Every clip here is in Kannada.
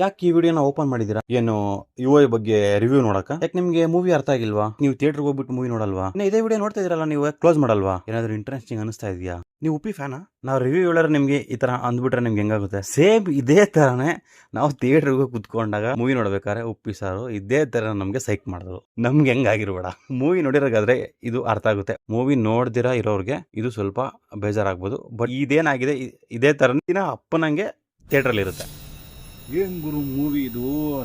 ಯಾಕೆ ಈ ವಿಡಿಯೋನ ಓಪನ್ ಮಾಡಿದೀರಾ? ಏನು ಯುಐ ಬಗ್ಗೆ ರಿವ್ಯೂ ನೋಡಕ? ಯಾಕೆ ನಿಮ್ಗೆ ಮೂವಿ ಅರ್ಥ ಆಗಿಲ್ವಾ? ನೀವು ಥಿಯೇಟರ್ಗೆ ಹೋಗ್ಬಿಟ್ಟು ಮೂವಿ ನೋಡಲ್ವಾ? ಇದೇ ವಿಡಿಯೋ ನೋಡ್ತಾ ಇದೀರಲ್ಲ, ನೀವು ಕ್ಲೋಸ್ ಮಾಡಲ್ವಾ? ಏನಾದ್ರು ಇಂಟ್ರೆಸ್ಟಿಂಗ್ ಅನಿಸ್ತಾ ಇದೆಯಾ? ನೀವು ಉಪ್ಪಿ ಫ್ಯಾನಾ? ನಾವು ರಿವ್ಯೂ ಹೇಳೋರು ನಿಮ್ಗೆ ಈ ತರ ಅಂದ್ಬಿಟ್ರೆ ನಿಮ್ಗೆ ಹೆಂಗಾಗುತ್ತೆ? ಸೇಮ್ ಇದೇ ತರನೇ ನಾವು ಥಿಯೇಟರ್ಗೆ ಕುತ್ಕೊಂಡಾಗ ಮೂವಿ ನೋಡ್ಬೇಕಾದ್ರೆ ಉಪ್ಪಿ ಸಾರು ಇದೇ ತರ ನಮ್ಗೆ ಸೈಕ್ ಮಾಡಿದ್ರು. ನಮ್ಗೆ ಹೆಂಗಾಗಿರ್ಬೇಡ. ಮೂವಿ ನೋಡಿರೋಗಾದ್ರೆ ಇದು ಅರ್ಥ ಆಗುತ್ತೆ. ಮೂವಿ ನೋಡ್ದಿರಾ ಇರೋರ್ಗೆ ಇದು ಸ್ವಲ್ಪ ಬೇಜಾರಾಗ್ಬೋದು. ಬಟ್ ಇದೇನಾಗಿದೆ ಇದೇ ತರ ಅಪ್ಪನಂಗೆ ಥಿಯೇಟ್ರಲ್ಲಿ ಇರುತ್ತೆ. ಏನು ಗುರು ಮೂವಿ ಇದು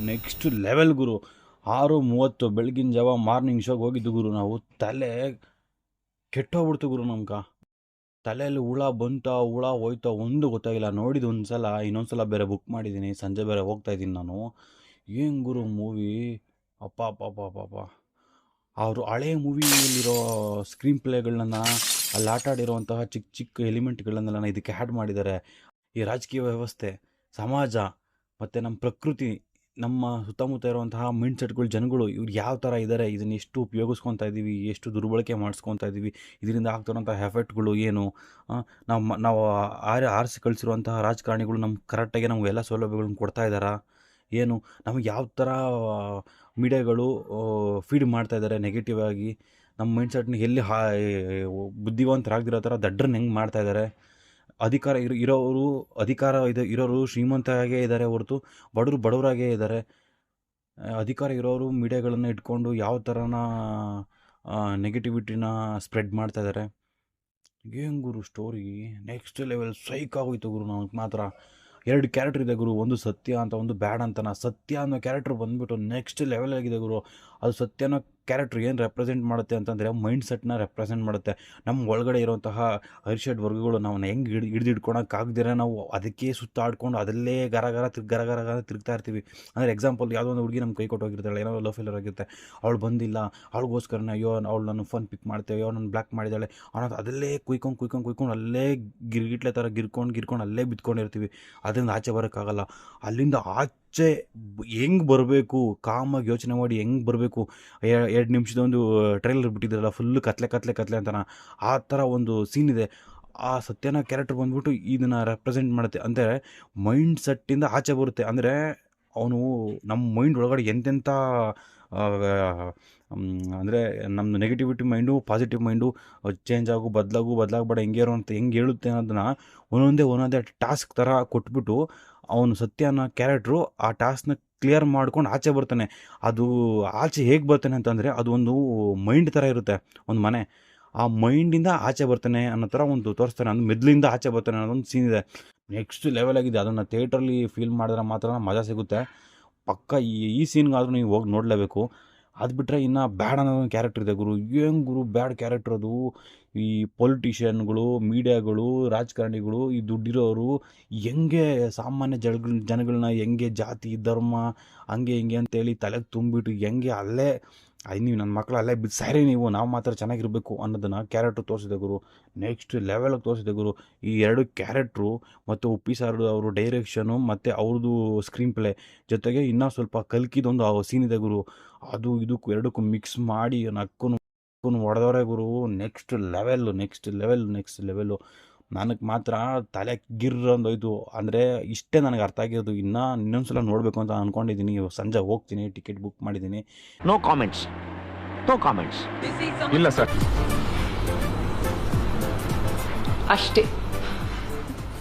ನೆಕ್ಸ್ಟ್ ಲೆವೆಲ್ ಗುರು. 6:30 ಬೆಳಗಿನ ಜಾವ ಮಾರ್ನಿಂಗ್ ಶೋಗೆ ಹೋಗಿದ್ದು ಗುರು. ನಾವು ತಲೆ ಕೆಟ್ಟೋಗ್ಬಿಡ್ತು ಗುರು. ನಮ್ಗೆ ತಲೆಯಲ್ಲಿ ಹುಳ ಹುಳ ಹೋಯ್ತಾ ಒಂದು ಗೊತ್ತಾಗಿಲ್ಲ. ನೋಡಿದ್ದು ಒಂದು ಸಲ, ಇನ್ನೊಂದು ಬೇರೆ ಬುಕ್ ಮಾಡಿದ್ದೀನಿ. ಸಂಜೆ ಬೇರೆ ಹೋಗ್ತಾ ಇದ್ದೀನಿ ನಾನು. ಏನು ಗುರು ಮೂವಿ, ಅಪ್ಪ ಅಪ್ಪ ಅಪ್ಪ ಅಪ್ಪ. ಅವರು ಹಳೆ ಮೂವಿಯಲ್ಲಿರೋ ಸ್ಕ್ರೀನ್ ಪ್ಲೇಗಳನ್ನ, ಅಲ್ಲಿ ಆಟ ಆಡಿರುವಂತಹ ಚಿಕ್ಕ ಚಿಕ್ಕ ಎಲಿಮೆಂಟ್ಗಳನ್ನೆಲ್ಲ ಇದಕ್ಕೆ ಆ್ಯಡ್ ಮಾಡಿದ್ದಾರೆ. ಈ ರಾಜಕೀಯ ವ್ಯವಸ್ಥೆ, ಸಮಾಜ ಮತ್ತು ನಮ್ಮ ಪ್ರಕೃತಿ, ನಮ್ಮ ಸುತ್ತಮುತ್ತ ಇರುವಂತಹ ಮೈಂಡ್ ಸೆಟ್ಗಳು, ಜನಗಳು ಇವ್ರು ಯಾವ ಥರ ಇದ್ದಾರೆ, ಇದನ್ನು ಎಷ್ಟು ಉಪಯೋಗಿಸ್ಕೊತಾ ಇದ್ದೀವಿ, ಎಷ್ಟು ದುರ್ಬಳಕೆ ಮಾಡಿಸ್ಕೊತಾ ಇದ್ದೀವಿ, ಇದರಿಂದ ಆಗ್ತಿರೋಂಥ ಎಫೆಕ್ಟ್ಗಳು ಏನು, ನಾವು ಆರಿಸಿ ಕಳಿಸಿರುವಂತಹ ರಾಜಕಾರಣಿಗಳು ನಮ್ಗೆ ಕರೆಕ್ಟಾಗಿ ನಮ್ಗೆ ಎಲ್ಲ ಸೌಲಭ್ಯಗಳನ್ನ ಕೊಡ್ತಾ ಇದ್ದಾರಾ ಏನು, ನಮಗೆ ಯಾವ ಥರ ಮೀಡಿಯಾಗಳು ಫೀಡ್ ಮಾಡ್ತಾ ಇದ್ದಾರೆ ನೆಗೆಟಿವ್ ಆಗಿ, ನಮ್ಮ ಮೈಂಡ್ ಸೆಟ್ನ ಎಲ್ಲಿ ಬುದ್ಧಿವಂತರಾಗದಿರೋ ಥರ ದಡ್ಡರನ್ನ ಹೆಂಗೆ ಮಾಡ್ತಾ ಇದ್ದಾರೆ. ಅಧಿಕಾರ ಇರೋರು ಶ್ರೀಮಂತರಾಗೇ ಇದ್ದಾರೆ ಹೊರತು ಬಡವರಾಗೇ ಇದ್ದಾರೆ. ಅಧಿಕಾರ ಇರೋರು ಮೀಡಿಯಾಗಳನ್ನು ಇಟ್ಕೊಂಡು ಯಾವ ಥರನ ನೆಗೆಟಿವಿಟಿನ ಸ್ಪ್ರೆಡ್ ಮಾಡ್ತಾ ಇದ್ದಾರೆ. ಏನು ಗುರು ಸ್ಟೋರಿ ನೆಕ್ಸ್ಟ್ ಲೆವೆಲ್ ಸೈಕ್ ಆಗೋಯ್ತು ಗುರು. ನಮಗೆ ಮಾತ್ರ 2 ಕ್ಯಾರೆಕ್ಟರ್ ಇದೆ ಗುರು, ಒಂದು ಸತ್ಯ ಅಂತ, ಒಂದು ಬ್ಯಾಡ್ ಅಂತನ. ಸತ್ಯ ಅನ್ನೋ ಕ್ಯಾರೆಕ್ಟರ್ ಬಂದುಬಿಟ್ಟು ನೆಕ್ಸ್ಟ್ ಲೆವೆಲ್ ಆಗಿದೆ ಗುರು. ಅದು ಸತ್ಯ ಅನ್ನೋ ಕ್ಯಾರೆಕ್ಟರ್ ಏನು ರೆಪ್ರೆಸೆಂಟ್ ಮಾಡುತ್ತೆ ಅಂತಂದರೆ ಮೈಂಡ್ ಸೆಟ್ನ ರೆಪ್ರೆಸೆಂಟ್ ಮಾಡುತ್ತೆ. ನಮ್ಮ ಒಳಗಡೆ ಇರುವಂತಹ ಅರಿಷಡ್ ವರ್ಗಗಳು ನಾವು ಹೆಂಗೆ ಹಿಡಿದಿಟ್ಕೊಳಕ್ಕಾಗ್ದಿರ ನಾವು ಅದಕ್ಕೆ ಸುತ್ತಾಡ್ಕೊಂಡು ಅದಲ್ಲೇ ಗರ ತಿರುಗ್ತಾ ಇರ್ತೀವಿ. ಅಂದರೆ ಎಕ್ಸಾಂಪಲ್, ಯಾವುದೋ ಒಂದು ಹುಡುಗಿ ನಮ್ಮ ಕೈ ಕೊಟ್ಟೋಗಿರ್ತಾಳೆ, ಏನೋ ಲವ್ ಫೇಲರ್ ಆಗಿರುತ್ತೆ, ಅವಳು ಬಂದಿಲ್ಲ, ಅವಳಿಗೋಸ್ಕರನೇ ಅಯ್ಯೋ ಅವಳು ನನ್ನ ಫೋನ್ ಪಿಕ್ ಮಾಡ್ತೇವೆ, ಅಯ್ಯೋ ನನ್ನ ಬ್ಲಾಕ್ ಮಾಡಿದ್ದಾಳೆ ಅನ್ನೋದು ಅದಲ್ಲೇ ಕುಯ್ಕೊಂಡು ಅಲ್ಲೇ ಗಿರ್ಗಿಟ್ಲೆ ಥರ ಗಿರ್ಕೊಂಡು ಅಲ್ಲೇ ಬಿತ್ಕೊಂಡಿರ್ತೀವಿ. ಅದರಿಂದ ಆಚೆ ಬರೋಕ್ಕಾಗಲ್ಲ. ಅಲ್ಲಿಂದ ಆಚೆ ಹೆಂಗೆ ಬರಬೇಕು, ಕಾಮಾಗಿ ಯೋಚನೆ ಮಾಡಿ ಹೆಂಗೆ ಬರಬೇಕು. 2 ನಿಮಿಷದ ಒಂದು ಟ್ರೈಲರ್ ಬಿಟ್ಟಿದ್ದಾರಲ್ಲ, ಫುಲ್ಲು ಕತ್ಲೆ ಅಂತಾನ, ಆ ಥರ ಒಂದು ಸೀನ್ ಇದೆ. ಆ ಸತ್ಯನ ಕ್ಯಾರೆಕ್ಟರ್ ಬಂದ್ಬಿಟ್ಟು ಇದನ್ನು ರೆಪ್ರೆಸೆಂಟ್ ಮಾಡುತ್ತೆ. ಅಂದರೆ ಮೈಂಡ್ ಸೆಟ್ಟಿಂದ ಆಚೆ ಬರುತ್ತೆ. ಅಂದರೆ ಅವನು ನಮ್ಮ ಮೈಂಡ್ ಒಳಗಡೆ ಎಂತೆಂಥ ಅಂದರೆ ನಮ್ಮದು negativity mind, positive mind change ಬದಲಾಗಬೇಡ, ಹೆಂಗೆ ಇರೋ ಅಂತ ಹೆಂಗೆ ಹೇಳುತ್ತೆ ಅನ್ನೋದನ್ನು ಒಂದೊಂದೇ ಟಾಸ್ಕ್ ಥರ ಕೊಟ್ಬಿಟ್ಟು ಅವನು ಸತ್ಯನ ಕ್ಯಾರೆಕ್ಟ್ರು ಆ ಟಾಸ್ಕ್ನ ಕ್ಲಿಯರ್ ಮಾಡ್ಕೊಂಡು ಆಚೆ ಬರ್ತಾನೆ. ಅದು ಆಚೆ ಹೇಗೆ ಬರ್ತಾನೆ ಅಂತಂದರೆ, ಅದು ಒಂದು ಮೈಂಡ್ ಥರ ಇರುತ್ತೆ, ಒಂದು ಮನೆ. ಆ ಮೈಂಡಿಂದ ಆಚೆ ಬರ್ತಾನೆ ಅನ್ನೋ ಥರ ಒಂದು ತೋರಿಸ್ತಾನೆ. ಅಂದ್ರೆ ಮೆದ್ಲಿಂದ ಆಚೆ ಬರ್ತಾನೆ ಅನ್ನೋದೊಂದು ಸೀನ್ ಇದೆ. ನೆಕ್ಸ್ಟ್ ಲೆವೆಲ್ ಆಗಿದೆ. ಅದನ್ನು ಥಿಯೇಟ್ರಲ್ಲಿ ಫೀಲ್ ಮಾಡಿದ್ರೆ ಮಾತ್ರ ಮಜಾ ಸಿಗುತ್ತೆ. ಪಕ್ಕ ಈ ಸೀನ್ಗಾದರೂ ನೀವು ಹೋಗಿ ನೋಡಲೇಬೇಕು. ಅದು ಬಿಟ್ಟರೆ ಇನ್ನು ಬ್ಯಾಡ್ ಅನ್ನೋದೊಂದು ಕ್ಯಾರೆಕ್ಟರ್ ಇದೆ ಗುರು. ಏನು ಗುರು ಬ್ಯಾಡ್ ಕ್ಯಾರೆಕ್ಟರ್ ಅದು. ಈ ಪೊಲಿಟಿಷಿಯನ್ಗಳು, ಮೀಡಿಯಾಗಳು, ರಾಜಕಾರಣಿಗಳು, ಈ ದುಡ್ಡಿರೋರು ಹೆಂಗೆ ಸಾಮಾನ್ಯ ಜನಗಳನ್ನ ಹೆಂಗೆ ಜಾತಿ ಧರ್ಮ ಹಂಗೆ ಹಿಂಗೆ ಅಂತೇಳಿ ತಲೆಗೆ ತುಂಬಿಟ್ಟು ಹೆಂಗೆ ಅಲ್ಲೇ ನೀವು ನನ್ನ ಮಕ್ಕಳು ಅಲ್ಲೇ ಬಿಸಾರಿ, ನಾವು ಮಾತ್ರ ಚೆನ್ನಾಗಿರಬೇಕು ಅನ್ನೋದನ್ನು ಕ್ಯಾರೆಕ್ಟ್ರು ತೋರಿಸಿದೆ ಗುರು. ನೆಕ್ಸ್ಟ್ ಲೆವೆಲಿಗೆ ತೋರಿಸಿದೆ ಗುರು. ಈ 2 ಕ್ಯಾರೆಕ್ಟ್ರು ಮತ್ತು ಉಪ್ಪಿ ಸಾರು ಅವರು ಡೈರೆಕ್ಷನು ಮತ್ತು ಅವ್ರದ್ದು ಸ್ಕ್ರೀನ್ ಪ್ಲೇ ಜೊತೆಗೆ ಇನ್ನೂ ಸ್ವಲ್ಪ ಕಲ್ಕಿದೊಂದು ಸೀನ್ ಇದೆ ಗುರು. ಅದು ಇದಕ್ಕೂ 2ಕ್ಕೂ ಮಿಕ್ಸ್ ಮಾಡಿ ನಕ್ಕೂ ಹೊಡೆದವರೇ ಗುರು. Next level. ನನಗೆ ಮಾತ್ರ ತಲೆ ಗಿರ್ರಂದೋಯ್ತು. ಅಂದರೆ ಇಷ್ಟೇ ನನಗೆ ಅರ್ಥ ಆಗಿರೋದು. ಇನ್ನೊಂದ್ಸಲ ನೋಡಬೇಕು ಅಂತ ಅಂದ್ಕೊಂಡಿದ್ದೀನಿ. ಸಂಜೆ ಹೋಗ್ತೀನಿ, ಟಿಕೆಟ್ ಬುಕ್ ಮಾಡಿದ್ದೀನಿ. ನೋ ಕಾಮೆಂಟ್ಸ್ ಇಲ್ಲ ಸರ್, ಅಷ್ಟೇ.